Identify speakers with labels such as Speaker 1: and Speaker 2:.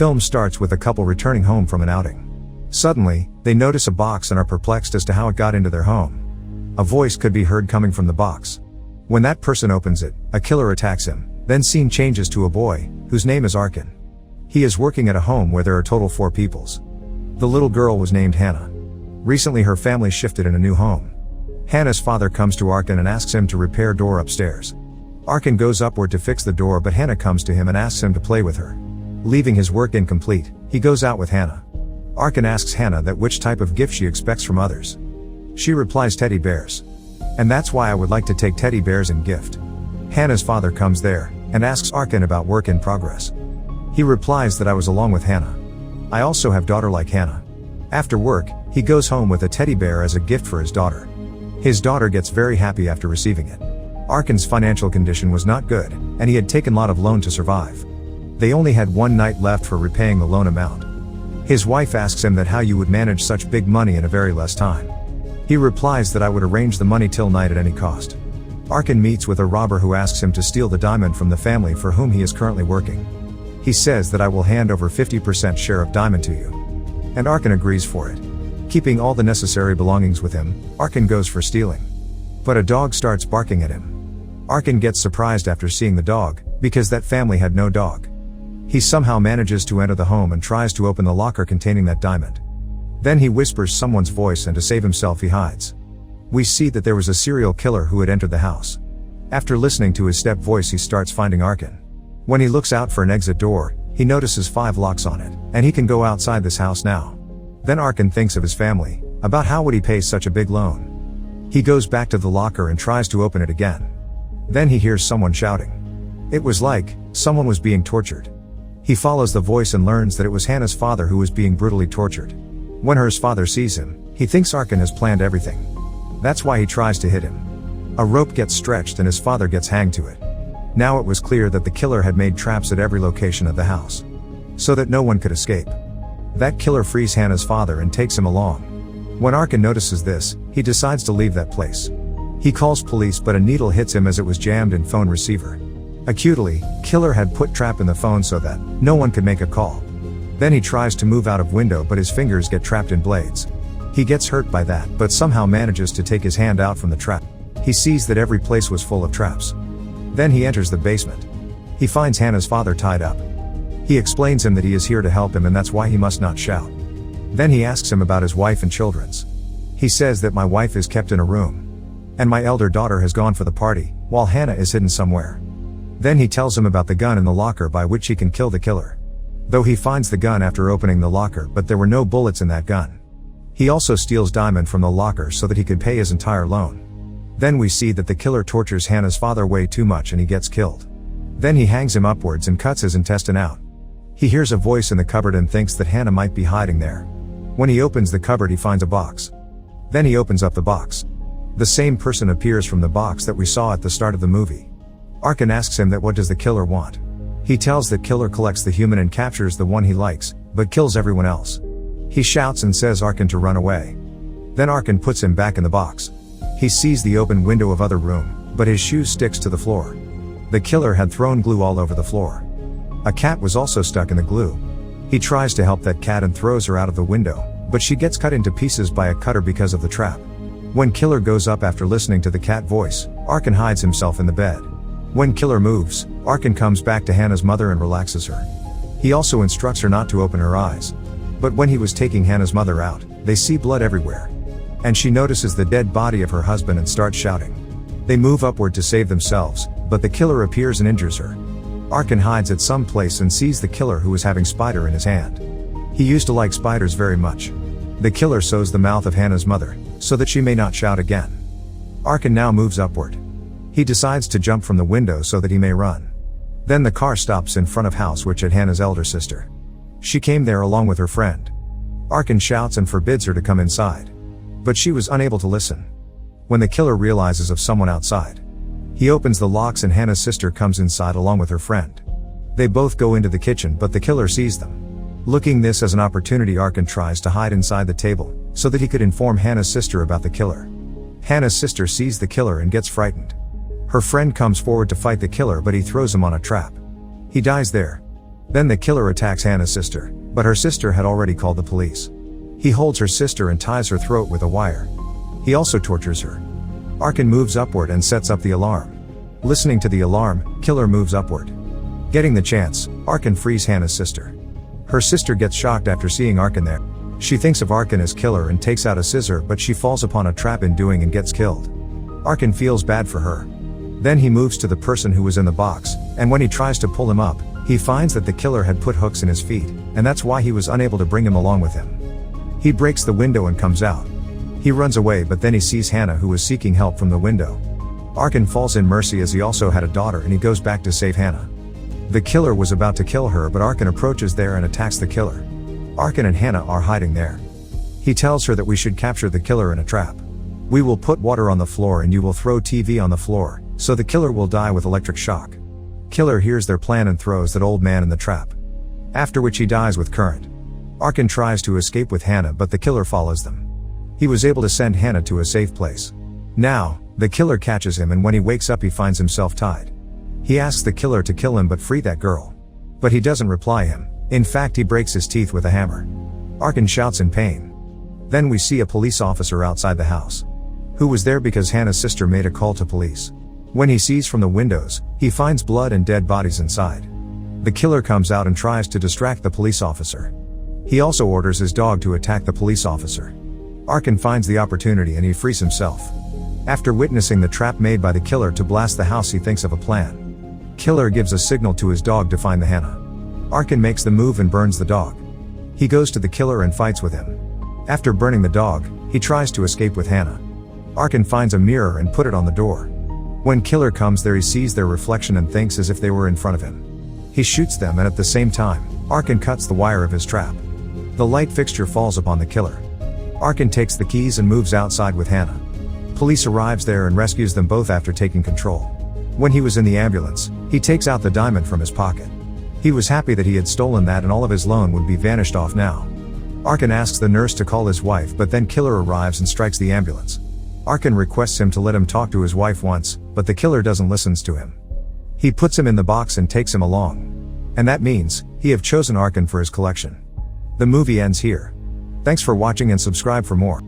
Speaker 1: film starts with a couple returning home from an outing. Suddenly, they notice a box and are perplexed as to how it got into their home. A voice could be heard coming from the box. When that person opens it, a killer attacks him, then scene changes to a boy, whose name is Arkin. He is working at a home where there are total 4 peoples. The little girl was named Hannah. Recently her family shifted in a new home. Hannah's father comes to Arkin and asks him to repair door upstairs. Arkin goes upward to fix the door, but Hannah comes to him and asks him to play with her. Leaving his work incomplete, he goes out with Hannah. Arkin asks Hannah that which type of gift she expects from others. She replies teddy bears. And that's why I would like to take teddy bears in gift. Hannah's father comes there, and asks Arkin about work in progress. He replies that I was along with Hannah. I also have daughter like Hannah. After work, he goes home with a teddy bear as a gift for his daughter. His daughter gets very happy after receiving it. Arkin's financial condition was not good, and he had taken a lot of loan to survive. They only had one night left for repaying the loan amount. His wife asks him that how you would manage such big money in a very less time. He replies that I would arrange the money till night at any cost. Arkin meets with a robber who asks him to steal the diamond from the family for whom he is currently working. He says that I will hand over 50% share of diamond to you. And Arkin agrees for it. Keeping all the necessary belongings with him, Arkin goes for stealing. But a dog starts barking at him. Arkin gets surprised after seeing the dog, because that family had no dog. He somehow manages to enter the home and tries to open the locker containing that diamond. Then he whispers someone's voice, and to save himself he hides. We see that there was a serial killer who had entered the house. After listening to his step voice, he starts finding Arkin. When he looks out for an exit door, he notices 5 locks on it, and he can go outside this house now. Then Arkin thinks of his family, about how would he pay such a big loan. He goes back to the locker and tries to open it again. Then he hears someone shouting. It was like someone was being tortured. He follows the voice and learns that it was Hannah's father who was being brutally tortured. When her father sees him, he thinks Arkin has planned everything. That's why he tries to hit him. A rope gets stretched and his father gets hanged to it. Now it was clear that the killer had made traps at every location of the house, so that no one could escape. That killer frees Hannah's father and takes him along. When Arkin notices this, he decides to leave that place. He calls police, but a needle hits him as it was jammed in phone receiver. Acutely, killer had put trap in the phone so that no one could make a call. Then he tries to move out of window, but his fingers get trapped in blades. He gets hurt by that, but somehow manages to take his hand out from the trap. He sees that every place was full of traps. Then he enters the basement. He finds Hannah's father tied up. He explains him that he is here to help him and that's why he must not shout. Then he asks him about his wife and children's. He says that my wife is kept in a room. And my elder daughter has gone for the party, while Hannah is hidden somewhere. Then he tells him about the gun in the locker by which he can kill the killer. Though he finds the gun after opening the locker, but there were no bullets in that gun. He also steals diamond from the locker so that he could pay his entire loan. Then we see that the killer tortures Hannah's father way too much and he gets killed. Then he hangs him upwards and cuts his intestine out. He hears a voice in the cupboard and thinks that Hannah might be hiding there. When he opens the cupboard, he finds a box. Then he opens up the box. The same person appears from the box that we saw at the start of the movie. Arkin asks him that what does the killer want. He tells that killer collects the human and captures the one he likes, but kills everyone else. He shouts and says Arkin to run away. Then Arkin puts him back in the box. He sees the open window of other room, but his shoe sticks to the floor. The killer had thrown glue all over the floor. A cat was also stuck in the glue. He tries to help that cat and throws her out of the window, but she gets cut into pieces by a cutter because of the trap. When killer goes up after listening to the cat voice, Arkin hides himself in the bed. When killer moves, Arkin comes back to Hannah's mother and relaxes her. He also instructs her not to open her eyes. But when he was taking Hannah's mother out, they see blood everywhere. And she notices the dead body of her husband and starts shouting. They move upward to save themselves, but the killer appears and injures her. Arkin hides at some place and sees the killer who is having spider in his hand. He used to like spiders very much. The killer sews the mouth of Hannah's mother, so that she may not shout again. Arkin now moves upward. He decides to jump from the window so that he may run. Then the car stops in front of house which had Hannah's elder sister. She came there along with her friend. Arkin shouts and forbids her to come inside. But she was unable to listen. When the killer realizes of someone outside, he opens the locks and Hannah's sister comes inside along with her friend. They both go into the kitchen, but the killer sees them. Looking this as an opportunity, Arkin tries to hide inside the table, so that he could inform Hannah's sister about the killer. Hannah's sister sees the killer and gets frightened. Her friend comes forward to fight the killer, but he throws him on a trap. He dies there. Then the killer attacks Hannah's sister, but her sister had already called the police. He holds her sister and ties her throat with a wire. He also tortures her. Arkin moves upward and sets up the alarm. Listening to the alarm, Kíller moves upward. Getting the chance, Arkin frees Hannah's sister. Her sister gets shocked after seeing Arkin there. She thinks of Arkin as Kíller and takes out a scissor, but she falls upon a trap in doing and gets killed. Arkin feels bad for her. Then he moves to the person who was in the box, and when he tries to pull him up, he finds that the killer had put hooks in his feet, and that's why he was unable to bring him along with him. He breaks the window and comes out. He runs away, but then he sees Hannah, who was seeking help from the window. Arkin falls in mercy as he also had a daughter, and he goes back to save Hannah. The killer was about to kill her, but Arkin approaches there and attacks the killer. Arkin and Hannah are hiding there. He tells her that we should capture the killer in a trap. We will put water on the floor and you will throw TV on the floor, so the killer will die with electric shock. Kíller hears their plan and throws that old man in the trap. After which he dies with current. Arkin tries to escape with Hannah, but the killer follows them. He was able to send Hannah to a safe place. Now, the killer catches him, and when he wakes up he finds himself tied. He asks the killer to kill him but free that girl. But he doesn't reply him. In fact, he breaks his teeth with a hammer. Arkin shouts in pain. Then we see a police officer outside the house, who was there because Hannah's sister made a call to police. When he sees from the windows, he finds blood and dead bodies inside. The killer comes out and tries to distract the police officer. He also orders his dog to attack the police officer. Arkin finds the opportunity and he frees himself. After witnessing the trap made by the killer to blast the house, he thinks of a plan. Kíller gives a signal to his dog to find the Hannah. Arkin makes the move and burns the dog. He goes to the killer and fights with him. After burning the dog, he tries to escape with Hannah. Arkin finds a mirror and put it on the door. When Kíller comes there, he sees their reflection and thinks as if they were in front of him. He shoots them, and at the same time, Arkin cuts the wire of his trap. The light fixture falls upon the killer. Arkin takes the keys and moves outside with Hannah. Police arrives there and rescues them both after taking control. When he was in the ambulance, he takes out the diamond from his pocket. He was happy that he had stolen that and all of his loan would be vanished off now. Arkin asks the nurse to call his wife, but then Kíller arrives and strikes the ambulance. Arkin requests him to let him talk to his wife once, but the killer doesn't listen to him. He puts him in the box and takes him along. And that means, he have chosen Arkin for his collection. The movie ends here. Thanks for watching and subscribe for more.